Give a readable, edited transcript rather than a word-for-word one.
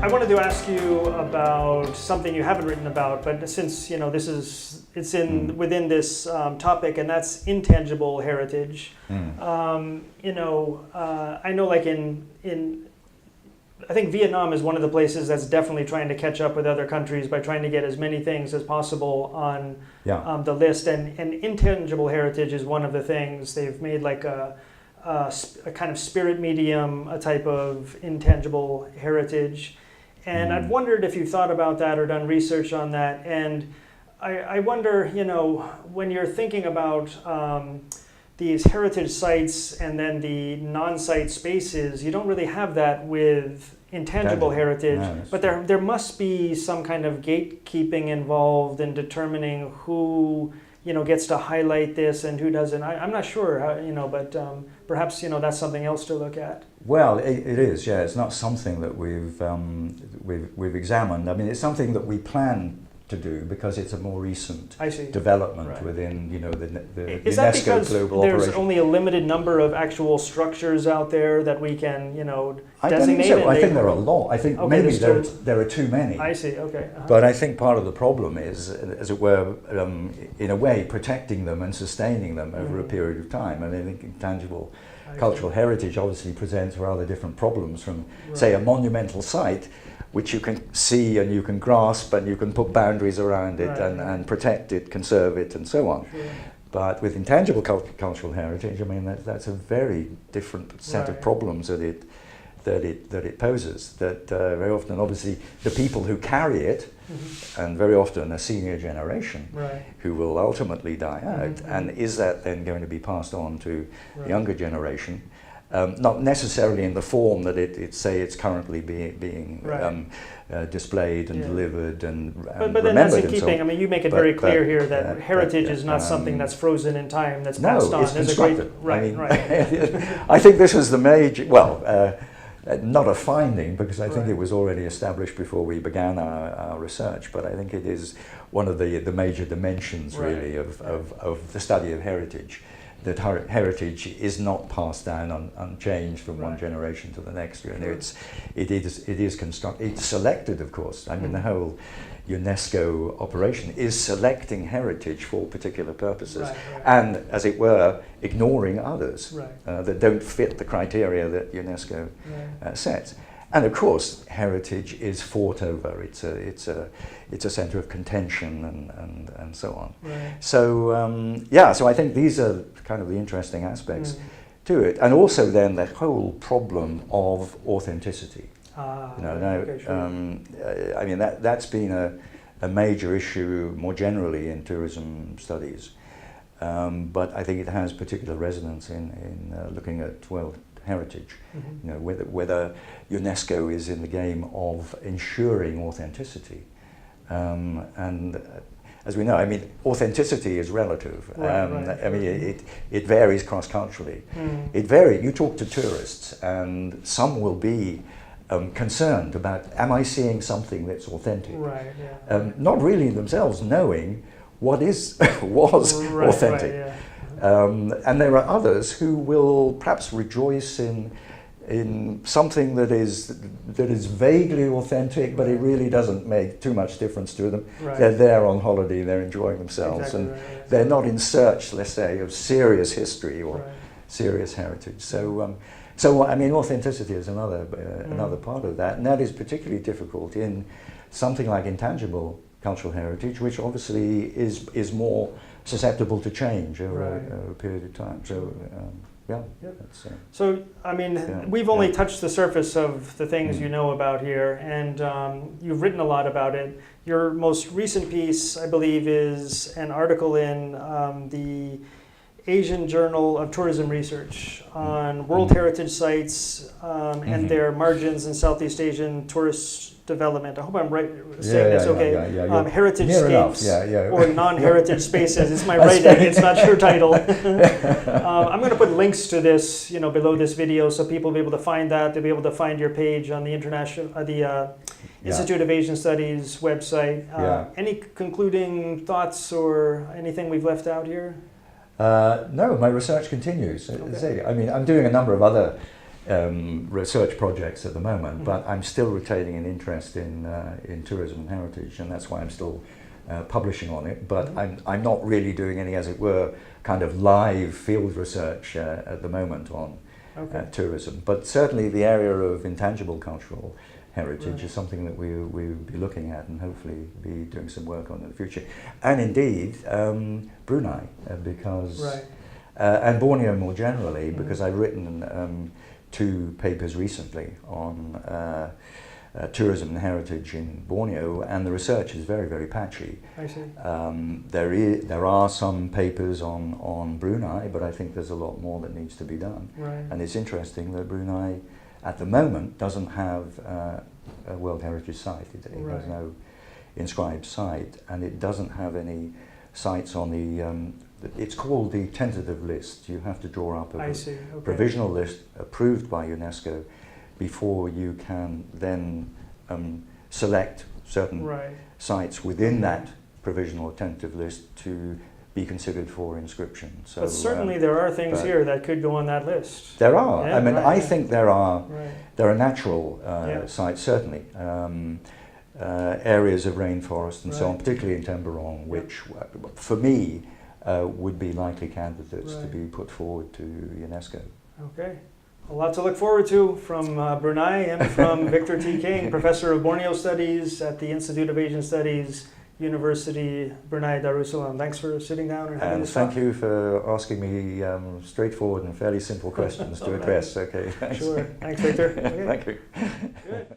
I wanted to ask you about something you haven't written about, but since it's within this topic, and that's intangible heritage. I know, like I think Vietnam is one of the places that's definitely trying to catch up with other countries by trying to get as many things as possible on the list, and intangible heritage is one of the things. They've made like a kind of spirit medium, a type of intangible heritage. And I've wondered if you've thought about that or done research on that. And I wonder, when you're thinking about these heritage sites and then the non-site spaces, you don't really have that with intangible heritage. No, but there must be some kind of gatekeeping involved in determining who gets to highlight this and who doesn't. I'm not sure, but perhaps that's something else to look at. Well, it is, yeah. It's not something that we've examined. I mean, it's something that we plan to do because it's a more recent development within the is UNESCO that because global there's operation. only a limited number of actual structures out there that we can designate? I don't think so. I think there are a lot. I think maybe there are too many. I see. Okay. But I think part of the problem is, as it were, in a way, protecting them and sustaining them over a period of time. And I think intangible cultural heritage obviously presents rather different problems from, say, a monumental site, which you can see and you can grasp and you can put boundaries around it and protect it, conserve it, and so on. Sure. But with intangible cultural heritage, I mean, that's a very different set of problems that it poses. That very often, obviously, the people who carry it, and very often a senior generation, who will ultimately die out. And is that then going to be passed on to the younger generation? Not necessarily in the form that it's currently being displayed and delivered and but then that's in keeping. I mean, you make it very clear here that heritage is not something that's frozen in time, that's passed on. No, it's constructed. I think this is the major, not a finding, because I think it was already established before we began our research, but I think it is one of the major dimensions, really, of the study of heritage. That heritage is not passed down unchanged from one generation to the next. It is constructed. It's selected, of course. I mean, the whole UNESCO operation is selecting heritage for particular purposes, and, as it were, ignoring others that don't fit the criteria that UNESCO sets. And of course, heritage is fought over. It's a centre of contention and so on. So so I think these are kind of the interesting aspects to it, and also then the whole problem of authenticity. I mean that's been a major issue more generally in tourism studies, but I think it has particular resonance in looking at heritage. Whether UNESCO is in the game of ensuring authenticity, and as we know, I mean, authenticity is relative. I mean, it varies cross-culturally. It varies. You talk to tourists, and some will be concerned about, am I seeing something that's authentic? Not really themselves knowing what was authentic. And there are others who will perhaps rejoice in something that is vaguely authentic, but it really doesn't make too much difference to them. They're there on holiday, they're enjoying themselves, and they're not in search, let's say, of serious history or serious heritage. So I mean, authenticity is another part of that, and that is particularly difficult in something like intangible cultural heritage, which obviously is more susceptible to change over a period of time. So so I mean, we've only touched the surface of the things you know about here, and you've written a lot about it. Your most recent piece, I believe, is an article in the Asian Journal of Tourism Research on World Heritage Sites and their margins in Southeast Asian tourist development. I hope I'm right saying this okay. Heritage scapes or non-heritage spaces. It's my writing, it's not your title. I'm going to put links to this below this video so people will be able to find that. They'll be able to find your page on the Institute of Asian Studies website. Any concluding thoughts or anything we've left out here? No, my research continues. Okay. I mean, I'm doing a number of other research projects at the moment, but I'm still retaining an interest in tourism and heritage, and that's why I'm still publishing on it. But I'm not really doing any, as it were, kind of live field research at the moment on tourism. But certainly the area of intangible cultural heritage is something that we will be looking at and hopefully be doing some work on in the future. And indeed, Brunei, because and Borneo more generally, because I've written 2 papers recently on tourism and heritage in Borneo, and the research is very, very patchy. I see. There are some papers on Brunei, but I think there's a lot more that needs to be done. Right. And it's interesting that Brunei at the moment doesn't have a World Heritage Site. It has no inscribed site, and it doesn't have any sites on the, it's called the tentative list. You have to draw up a provisional list approved by UNESCO before you can then select certain sites within that provisional or tentative list to be considered for inscription. So, but certainly there are things here that could go on that list. There are. I mean, I think there are natural sites, certainly. Areas of rainforest and so on, particularly in Temburong, which for me would be likely candidates to be put forward to UNESCO. Okay. A lot to look forward to from Brunei and from Victor T. King, Professor of Borneo Studies at the Institute of Asian Studies, Universiti Brunei Darussalam. Thanks for sitting down and having this talk. Thank you for asking me straightforward and fairly simple questions to address. Okay, thanks. Sure. Thanks, Victor. Okay. Thank you. Good.